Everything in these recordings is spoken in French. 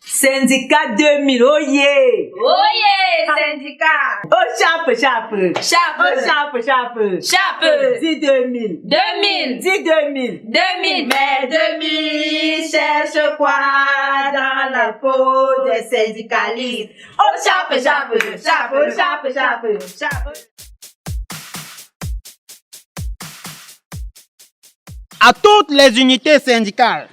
Syndicat 2000, oh yeah! Oh yeah, syndicat! Oh, chape! Chape! Oh, chape! Chape! Dis 2000! 2000! Dis 2000! 2000! Mais 2000 cherche quoi dans la peau des syndicalistes? Oh, chape! À toutes les unités syndicales.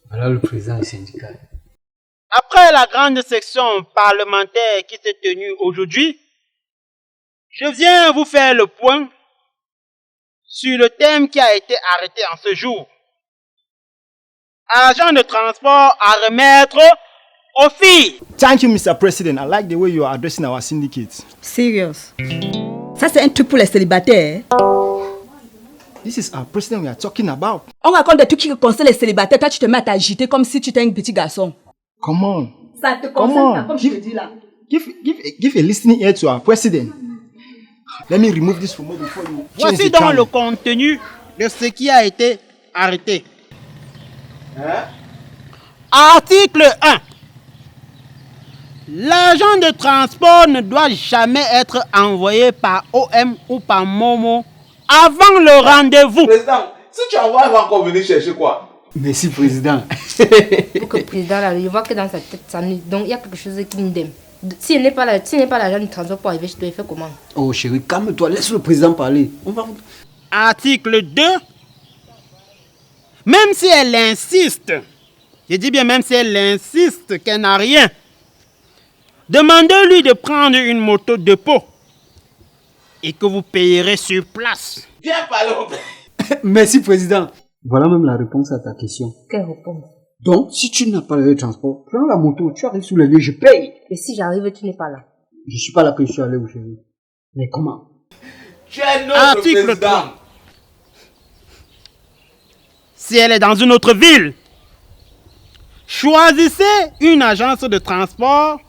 Voilà le président syndical. Après la grande section parlementaire qui s'est tenue aujourd'hui, je viens vous faire le point sur le thème qui a été arrêté en ce jour. Agent de transport à remettre aux filles. Thank you, Mr. President. I like the way you are addressing our syndicates. Serious. Ça, c'est un truc pour les célibataires. This is our president we are talking about. On raconte des trucs qui concernent les célibataires. Toi, tu te mets à t'agiter comme si tu étais un petit garçon. Come on. Ça te concerne pas, comme je te dis là. Give a listening ear to our president. Let me remove this from you before you change Voici the donc channel. le contenu de ce qui a été arrêté. Article 1. L'agent de transport ne doit jamais être envoyé par OM ou par Momo avant le rendez-vous. Président, si tu envoies, elle va encore venir chercher quoi? Merci, président. Pour que le président, là, je vois que dans sa tête, ça nuit. Donc, il y a quelque chose qui me dème. S'il n'est pas l'agent du transport pour arriver, je dois faire comment? Oh chérie, calme-toi, laisse le président parler. On va... Article 2. Même si elle insiste, je dis bien même si elle insiste qu'elle n'a rien, demandez-lui de prendre une moto de dépôt et que vous payerez sur place. Viens parler au père. Merci, président. Voilà même la réponse à ta question. Quelle réponse? Donc, si tu n'as pas le transport, prends la moto, tu arrives sur le lieu, je paye. Et si j'arrive, tu n'es pas là? Je suis pas là que je suis allé au chérie. Mais comment? Tu es notre Article président. 3. Si elle est dans une autre ville, choisissez une agence de transport,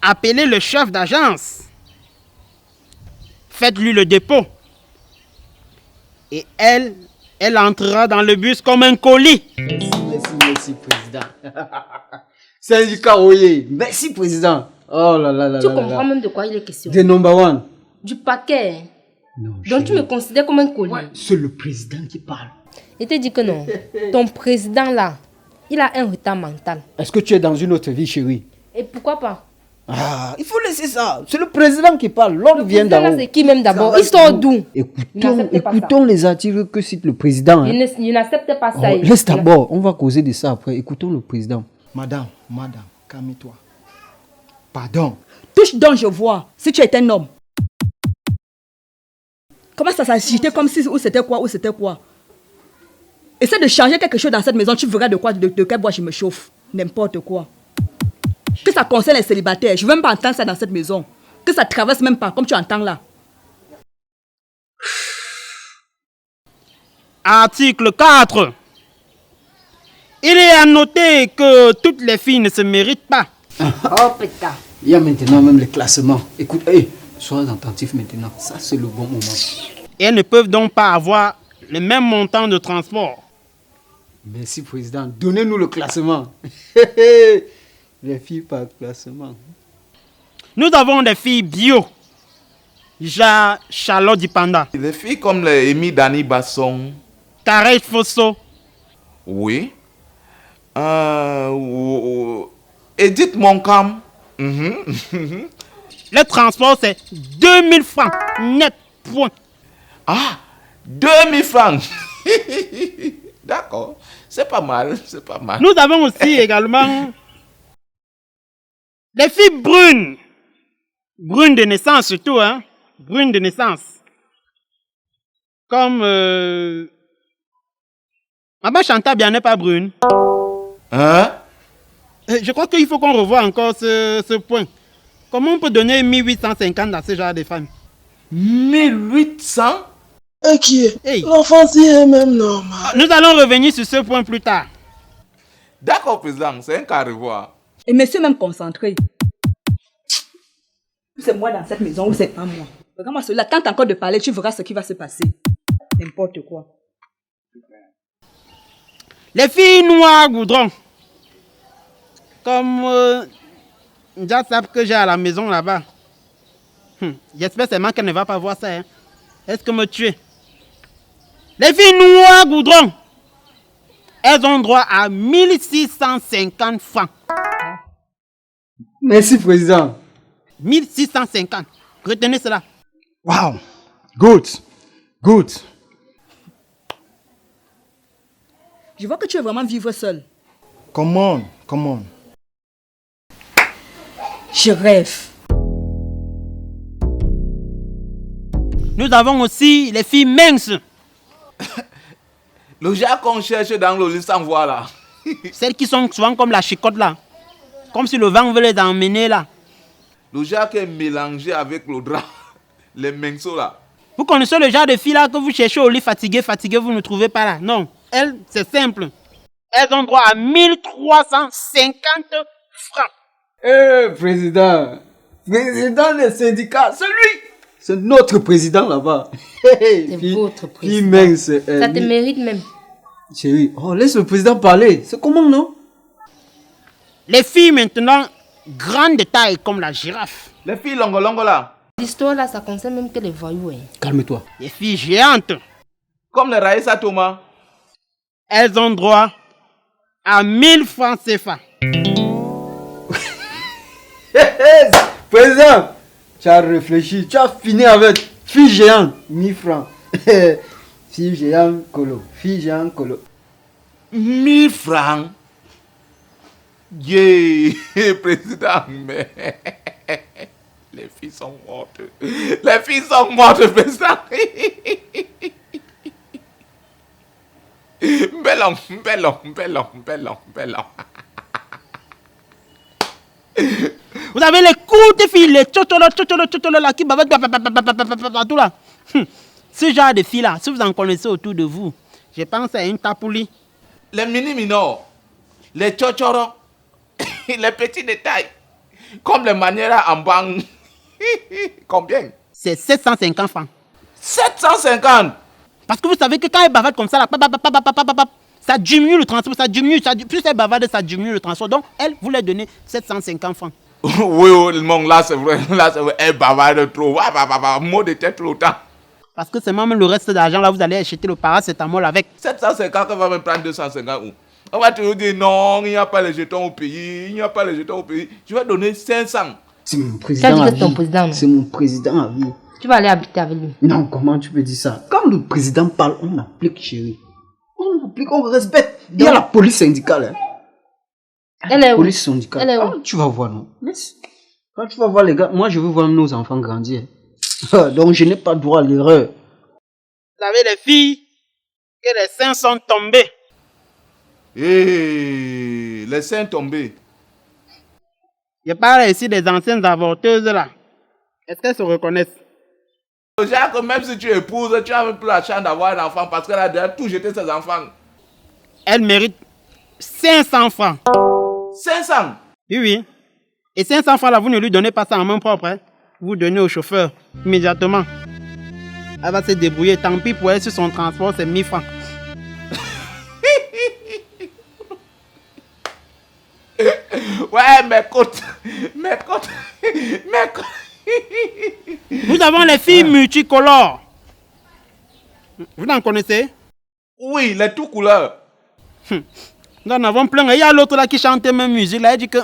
appelez le chef d'agence, faites-lui le dépôt et elle entrera dans le bus comme un colis. Merci, président. Syndicat Oye, merci, président. Oh là là là Tu là comprends là. même de quoi il est question? The number one. Du paquet. Non, Donc, tu me considères comme un colis. c'est le président qui parle. Il te dit que non. Ton président, là, il a un retard mental. Est-ce que tu es dans une autre vie, chérie? Et pourquoi pas? Ah, il faut laisser ça. C'est le président qui parle. L'ordre vient Président, d'en là, haut. c'est qui même d'abord? Il sort d'où? Il n'accepte pas Écoutons les articles que cite le président. Hein. Il n'accepte pas ça. Oh, laisse d'abord, on va causer de ça après. Écoutons le président. Madame, calme-toi. Pardon. Touche donc, je vois. Si tu es un homme. Comment ça s'agitait comme si ou c'était quoi? Essaie de changer quelque chose dans cette maison, tu verras de quel bois je me chauffe. N'importe quoi. Que ça concerne les célibataires, je ne veux même pas entendre ça dans cette maison. Que ça traverse même pas, comme tu entends là. Article 4. Il est à noter que toutes les filles ne se méritent pas. Oh putain. Il y a maintenant même les classements. Écoute, sois attentif maintenant. Ça, c'est le bon moment. Et elles ne peuvent donc pas avoir le même montant de transport. Merci, président. Donnez-nous le classement. Les filles par classement. Nous avons des filles bio. Charlotte Dipanda, Les filles comme les Amy Dani Basson. Karel Fosso, Oui. Edith Moncam. le transport c'est 2000 francs net point. Ah, 2000 francs. D'accord. C'est pas mal, c'est pas mal. Nous avons aussi également des filles brunes. Brunes de naissance surtout, hein. Brunes de naissance. Comme... Maman Chantal bien n'est pas brune. Hein? Je crois qu'il faut qu'on revoie encore ce point. Comment on peut donner 1850 à ce genre de femmes? 1800? Inquiet. Hey. L'enfant est même normal. Nous allons revenir sur ce point plus tard. D'accord, président, c'est un cas à revoir. Et monsieur même concentré. C'est moi dans cette maison ou c'est pas moi? Regarde-moi celui-là, tente encore de parler, tu verras ce qui va se passer. N'importe quoi. Les filles noires goudron. Comme Jassap que j'ai à la maison là-bas. J'espère seulement qu'elle ne va pas voir ça. Hein. Est-ce que me tuer? Les filles noires goudron. Elles ont droit à 1650 francs. Merci, président. 1650. Retenez cela. Wow. Good. Good. Je vois que tu veux vraiment vivre seul. Come on. Come on. Je rêve. Nous avons aussi les filles minces. Le genre qu'on cherche dans le lit sans voir là. Celles qui sont souvent comme la chicotte là. Comme si le vent veut les emmener là. Le genre qui est mélangé avec le drap. Les minceaux là. Vous connaissez le genre de filles là que vous cherchez au lit fatigué, vous ne trouvez pas là. Non, elles, c'est simple. Elles ont droit à 1350 francs. Président. Président des syndicats. C'est lui. C'est notre président là-bas. C'est votre président. Ça te mérite même. Chérie, oh, laisse le président parler. C'est comment, non? Les filles maintenant, grandes de taille comme la girafe. Les filles longo là. L'histoire là, ça concerne même que les voyous. Hein. Calme-toi. Les filles géantes. Comme les Raïssa Thomas. Elles ont droit à 1000 francs CFA. Président, tu as réfléchi. Tu as fini avec fille géante, 1000 francs. Fille géante, colo. Fille géante, colo. 1000 francs. Yeah, président, mais les filles sont mortes. Les filles sont mortes, président. Bellon. Vous avez les courtes filles, les tchotolo là, qui bavent partout là. Ce genre de filles là, si vous en connaissez autour de vous, je pense à une tapouli. Les mini-minors, les tchochoros, les petits détails, comme les manières en banque. Combien? C'est 750 francs. 750. Parce que vous savez que quand elles bavardent comme ça, là, ça diminue le transport, plus elles bavardent, ça diminue le transport. Donc, elles, vous leur donnez 750 francs. Oui, mon, là c'est vrai, elle bavarde trop. Mot de tête tout le temps. Parce que c'est même le reste d'argent, là, vous allez acheter le paracétamol avec. 750, on va me prendre 250 où? On va te dire non, il n'y a pas les jetons au pays, Je vais donner 500. C'est mon président à vie. Ton président, c'est mon président à vie. Tu vas aller habiter avec lui. Non, comment tu peux dire ça? Quand le président parle, on applique, chérie. On applique, on respecte. Il y a la police syndicale. Hein. Elle est où? Police syndicale. Elle est où? Ah, tu vas voir, non? Laisse. Quand tu vas voir les gars, moi je veux voir nos enfants grandir. Donc je n'ai pas droit à l'erreur. Vous avez les filles, que les seins sont tombés. Les seins tombés. Je parle ici des anciennes avorteuses là. Est-ce qu'elles se reconnaissent? Jacques, même si tu épouses, tu n'as même plus la chance d'avoir un enfant parce qu'elle a déjà tout jeté ses enfants. Elle mérite 500 francs. 500? Oui. Et 500 francs là, vous ne lui donnez pas ça en main propre. Hein. Vous donnez au chauffeur immédiatement. Elle va se débrouiller. Tant pis pour elle sur son transport, c'est 1000 francs. Ouais, mais écoute. Nous avons les filles multicolores. Vous en connaissez? Oui, les tout couleurs. Nous en avons plein. Il y a l'autre là qui chante même musique. Là, elle dit que...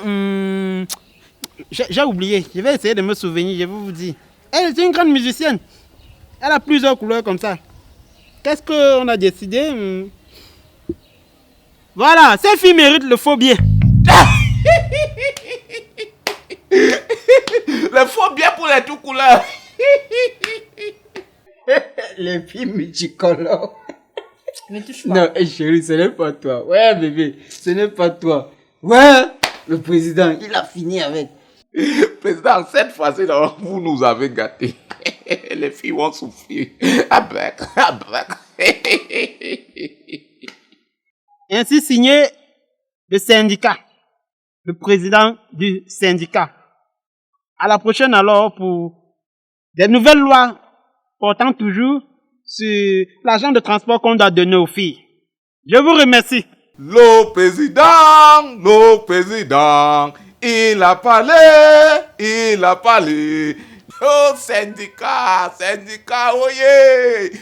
j'ai oublié. Je vais essayer de me souvenir. Je vais vous dire. Elle est une grande musicienne. Elle a plusieurs couleurs comme ça. Qu'est-ce qu'on a décidé? Voilà, ces filles méritent le faux billet. Le faux billet pour les tout couleurs. Les filles multicolores. Mais touche pas. Non, chérie, ce n'est pas toi. Ouais, bébé, ce n'est pas toi. Ouais, le président, il a fini avec. Président, cette fois-ci, vous nous avez gâtés. Les filles vont souffrir. Ainsi signé le syndicat, le président du syndicat. À la prochaine alors pour des nouvelles lois portant toujours sur l'argent de transport qu'on doit donner aux filles. Je vous remercie. Le président, il a parlé. Oh, syndicat, oyez.